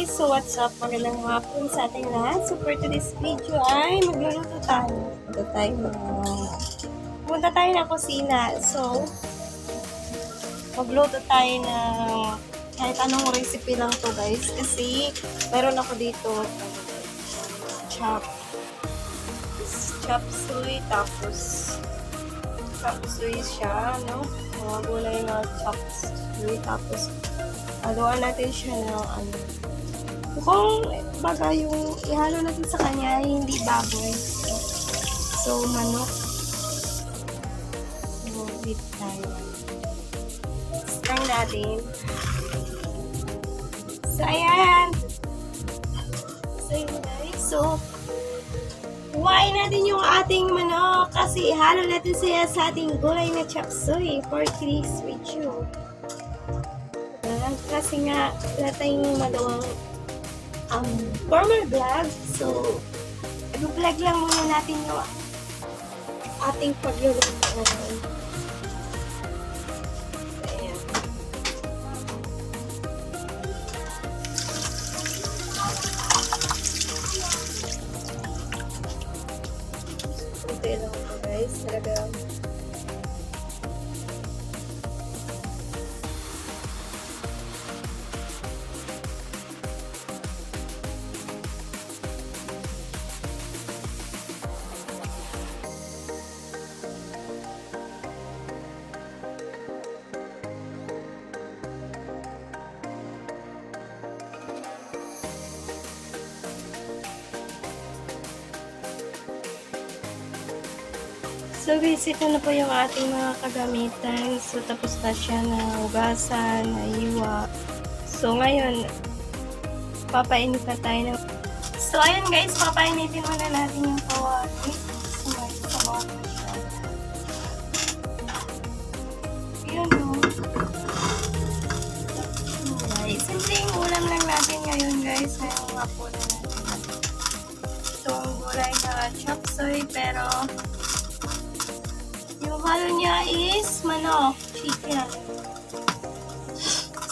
guys! So what's up? Magandang hapon sa ating lahat. So for today's video ay magluluto tayo. Punta tayo ng kusina. So magluto tayo ng kahit anong recipe lang to guys. Kasi meron ako dito chop suey, tapos chop suey siya, no? Mga gulay na chop suey, tapos haluan natin siya ng mukhang baga yung ihalo natin sa kanya ay hindi baboy. So manok. So beef tayo. Stang natin. So ayan. So yun guys. So kuhain natin yung ating manok kasi ihalo natin siya sa ating gulay na chop suey for today's video. Kasi nga wala tayong magawang formal vlog, so i-vlog lang muna natin yung ating pagluluto ngayon. Ayan. Kunti lang ito guys, talagang so guys, ito na po yung ating mga kagamitan. So tapos na siya na hugasan, na iwa. So ngayon, papainit na tayo ng... So ayun guys, papainitin muna natin yung kawali. So may sabaw na siya. Yun o. Guys, simpleng ulam lang natin ngayon guys. Ngayong hapon na natin. Itong gulay na chop suey, pero yung halo niya is manok, chicken.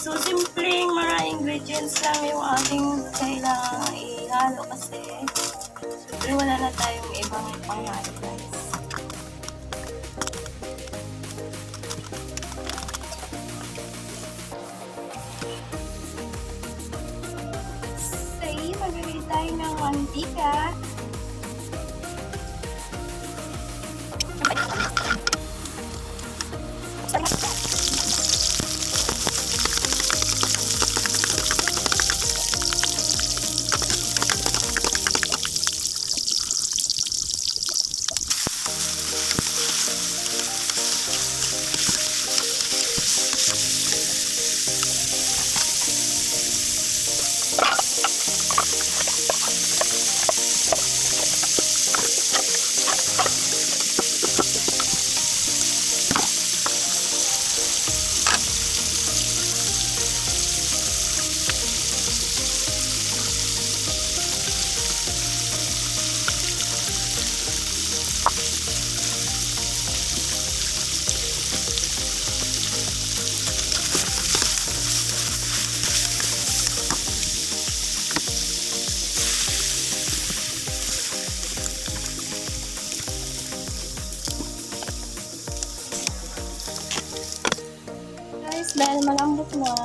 So, simpleng mga ingredients lang yung ating kailangan ihalo kasi siyempre wala na tayong ibang panghalo guys. So, magbibigay tayo ng mantika. Dahil malambot na,